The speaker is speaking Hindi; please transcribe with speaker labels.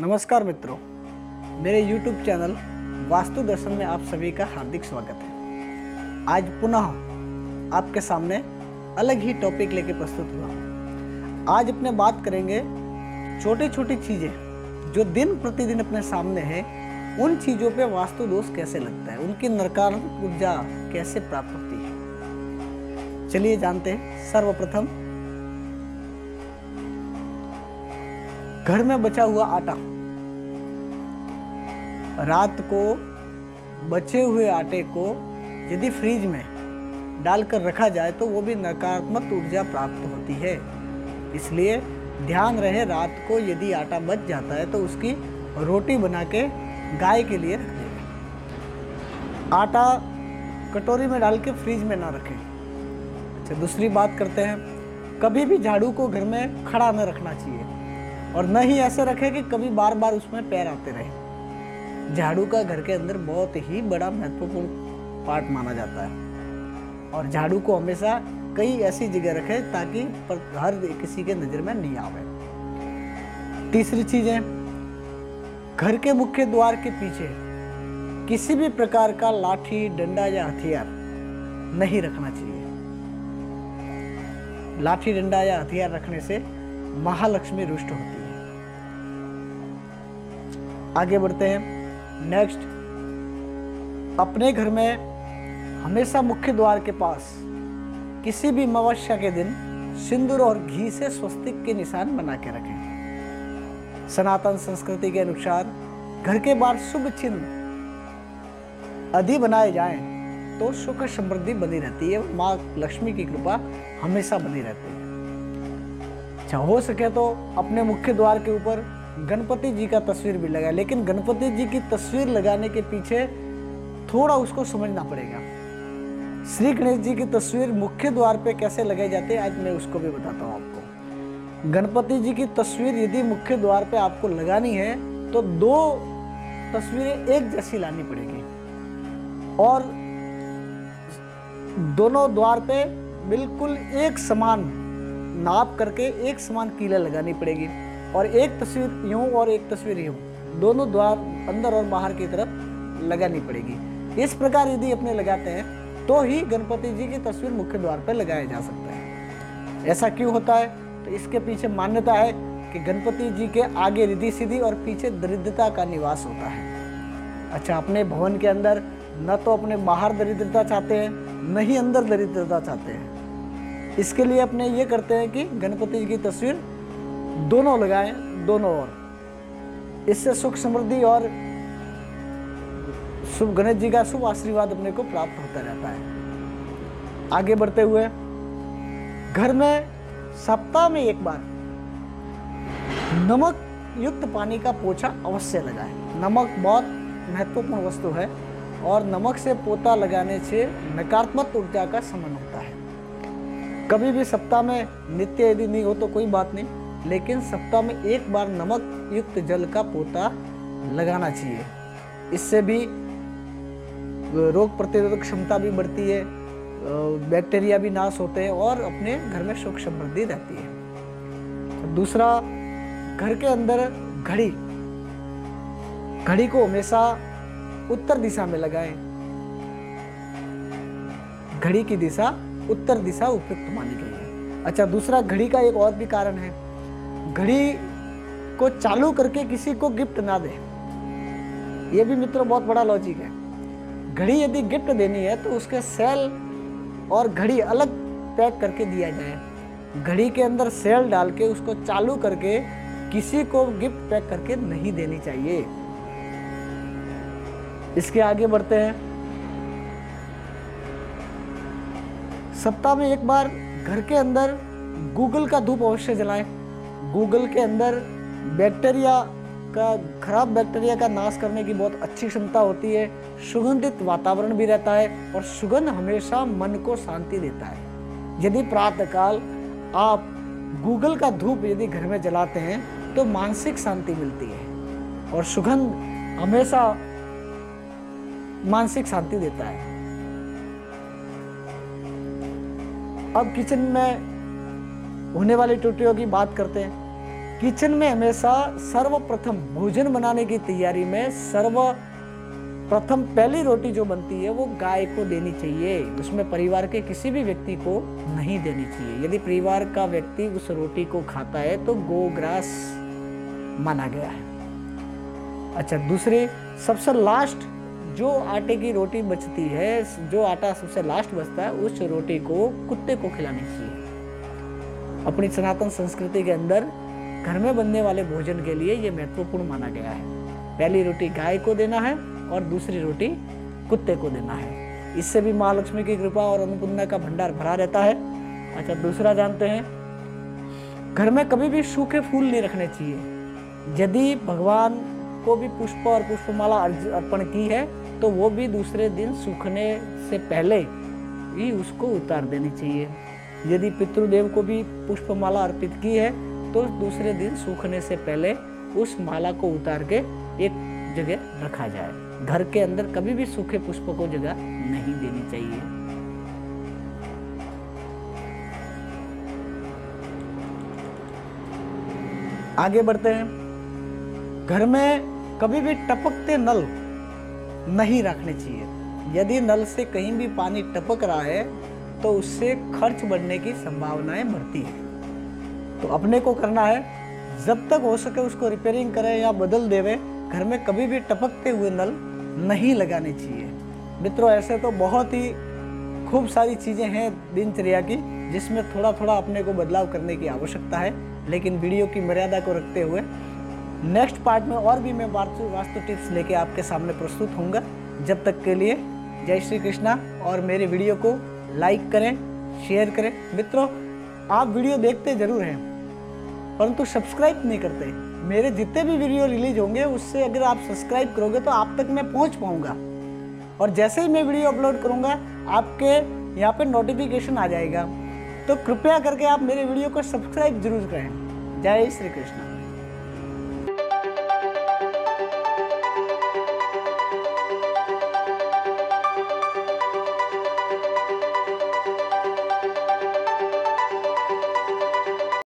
Speaker 1: नमस्कार मित्रों, मेरे YouTube चैनल वास्तु दर्शन में आप सभी का हार्दिक स्वागत है। आज पुनः आपके सामने अलग ही टॉपिक लेके प्रस्तुत हुआ। आज अपने बात करेंगे छोटी छोटी चीज़ें जो दिन प्रतिदिन अपने सामने है, उन चीज़ों पे वास्तु दोष कैसे लगता है, उनकी नकारात्मक ऊर्जा कैसे प्राप्त होती है। चलिए जानते हैं। सर्वप्रथम, घर में बचा हुआ आटा। रात को बचे हुए आटे को यदि फ्रिज में डालकर रखा जाए तो वो भी नकारात्मक ऊर्जा प्राप्त होती है। इसलिए ध्यान रहे, रात को यदि आटा बच जाता है तो उसकी रोटी बना के गाय के लिए रख दें। आटा कटोरी में डाल के फ्रिज में ना रखें। अच्छा, दूसरी बात करते हैं, कभी भी झाड़ू को घर में खड़ा न रखना चाहिए और न ही ऐसे रखें कि कभी बार बार उसमें पैर आते रहे। झाड़ू का घर के अंदर बहुत ही बड़ा महत्वपूर्ण पार्ट माना जाता है और झाड़ू को हमेशा कई ऐसी जगह रखें ताकि हर किसी के नजर में नहीं आवे। तीसरी चीज है, घर के मुख्य द्वार के पीछे किसी भी प्रकार का लाठी, डंडा या हथियार नहीं रखना चाहिए। लाठी, डंडा या हथियार रखने से महालक्ष्मी रुष्ट होती है। आगे बढ़ते हैं। नेक्स्ट, अपने घर में हमेशा मुख्य द्वार के पास किसी भी अमावस्या के दिन सिंदूर और घी से स्वस्तिक के निशान बना के रखें। सनातन संस्कृति के अनुसार घर के बाहर शुभ चिन्ह यदि बनाए जाएं तो सुख समृद्धि बनी रहती है, माँ लक्ष्मी की कृपा हमेशा बनी रहती है। अच्छा, हो सके तो अपने मुख्य द्वार के ऊपर गणपति जी का तस्वीर भी लगाए, लेकिन गणपति जी की तस्वीर लगाने के पीछे थोड़ा उसको समझना पड़ेगा। श्री गणेश जी की तस्वीर मुख्य द्वार पे कैसे लगाई जाती है, आज मैं उसको भी बताता हूँ आपको। गणपति जी की तस्वीर यदि मुख्य द्वार पे आपको लगानी है तो दो तस्वीरें एक जैसी लानी पड़ेगी और दोनों द्वार पे बिल्कुल एक समान नाप करके एक समान कीला लगानी पड़ेगी और एक तस्वीर यूं और एक तस्वीर यूं, दोनों द्वार अंदर और बाहर की तरफ लगानी पड़ेगी। इस प्रकार यदि अपने लगाते हैं तो ही गणपति जी की तस्वीर मुख्य द्वार पर लगाया जा सकता है। ऐसा क्यों होता है? तो इसके पीछे मान्यता है कि गणपति जी के आगे रिद्धि सिद्धि और पीछे दरिद्रता का निवास होता है। अच्छा, अपने भवन के अंदर न तो अपने बाहर दरिद्रता चाहते हैं, न ही अंदर दरिद्रता चाहते हैं। इसके लिए अपने ये करते हैं कि गणपति जी की तस्वीर दोनों लगाएं, दोनों ओर। इससे सुख समृद्धि और शुभ गणेश जी का शुभ आशीर्वाद अपने को प्राप्त होता रहता है। आगे बढ़ते हुए, घर में सप्ताह में एक बार नमक युक्त पानी का पोछा अवश्य लगाएं। नमक बहुत महत्वपूर्ण वस्तु है और नमक से पोता लगाने से नकारात्मक ऊर्जा का शमन होता है। कभी भी सप्ताह में, नित्य यदि नहीं हो तो कोई बात नहीं, लेकिन सप्ताह में एक बार नमक युक्त जल का पोता लगाना चाहिए। इससे भी रोग प्रतिरोधक क्षमता भी बढ़ती है, बैक्टीरिया भी नाश होते हैं और अपने घर में सुख समृद्धि रहती है। दूसरा, घर के अंदर घड़ी को हमेशा उत्तर दिशा में लगाएं। घड़ी की दिशा उत्तर दिशा उपयुक्त मानी गई है। अच्छा, दूसरा, घड़ी का एक और भी कारण है, घड़ी को चालू करके किसी को गिफ्ट ना दे। ये भी मित्रों बहुत बड़ा लॉजिक है। घड़ी यदि गिफ्ट देनी है तो उसके सेल और घड़ी अलग पैक करके दिया जाए। घड़ी के अंदर सेल डाल के उसको चालू करके किसी को गिफ्ट पैक करके नहीं देनी चाहिए। इसके आगे बढ़ते हैं। सप्ताह में एक बार घर के अंदर गूगल का धूप अवश्य जलाएं। गूगल के अंदर खराब बैक्टीरिया का नाश करने की बहुत अच्छी क्षमता होती है। सुगंधित वातावरण भी रहता है और सुगंध हमेशा मन को शांति देता है। यदि प्रातःकाल आप गूगल का धूप यदि घर में जलाते हैं तो मानसिक शांति मिलती है और सुगंध हमेशा मानसिक शांति देता है। अब किचन में होने वाली त्रुटियों की बात करते हैं। किचन में हमेशा सर्वप्रथम भोजन बनाने की तैयारी में सर्वप्रथम पहली रोटी जो बनती है वो गाय को देनी चाहिए। उसमें परिवार के किसी भी व्यक्ति को नहीं देनी चाहिए। यदि परिवार का व्यक्ति उस रोटी को खाता है तो गोग्रास माना गया है। अच्छा, दूसरे सबसे लास्ट जो आटे की रोटी बचती है, जो आटा सबसे लास्ट बचता है, उस रोटी को कुत्ते को खिलानी चाहिए। अपनी सनातन संस्कृति के अंदर घर में बनने वाले भोजन के लिए ये महत्वपूर्ण माना गया है। पहली रोटी गाय को देना है और दूसरी रोटी कुत्ते को देना है। इससे भी महालक्ष्मी की कृपा और अन्नपूर्णा का भंडार भरा रहता है। अच्छा, दूसरा जानते हैं, घर में कभी भी सूखे फूल नहीं रखने चाहिए। यदि भगवान को भी पुष्प और पुष्पमाला अर्पण की है तो वो भी दूसरे दिन सूखने से पहले ही उसको उतार देनी चाहिए। यदि पितृदेव को भी पुष्पमाला अर्पित की है तो दूसरे दिन सूखने से पहले उस माला को उतार के एक जगह रखा जाए। घर के अंदर कभी भी सूखे पुष्प को जगह नहीं देनी चाहिए। आगे बढ़ते हैं। घर में कभी भी टपकते नल नहीं रखने चाहिए। यदि नल से कहीं भी पानी टपक रहा है तो उससे खर्च बढ़ने की संभावनाएं बढ़ती है। तो अपने को करना है, जब तक हो सके उसको रिपेयरिंग करें या बदल देवे। घर में कभी भी टपकते हुए नल नहीं लगाने चाहिए। मित्रों, ऐसे तो बहुत ही खूब सारी चीज़ें हैं दिनचर्या की जिसमें थोड़ा थोड़ा अपने को बदलाव करने की आवश्यकता है, लेकिन वीडियो की मर्यादा को रखते हुए नेक्स्ट पार्ट में और भी मैं वास्तु टिप्स लेके आपके सामने प्रस्तुत होऊंगा। जब तक के लिए जय श्री कृष्णा, और मेरे वीडियो को लाइक करें, शेयर करें। मित्रों, आप वीडियो देखते जरूर हैं परंतु सब्सक्राइब नहीं करते। मेरे जितने भी वीडियो रिलीज होंगे उससे अगर आप सब्सक्राइब करोगे तो आप तक मैं पहुंच पाऊंगा, और जैसे ही मैं वीडियो अपलोड करूंगा आपके यहाँ पे नोटिफिकेशन आ जाएगा। तो कृपया करके आप मेरे वीडियो को सब्सक्राइब जरूर करें। जय श्री कृष्ण।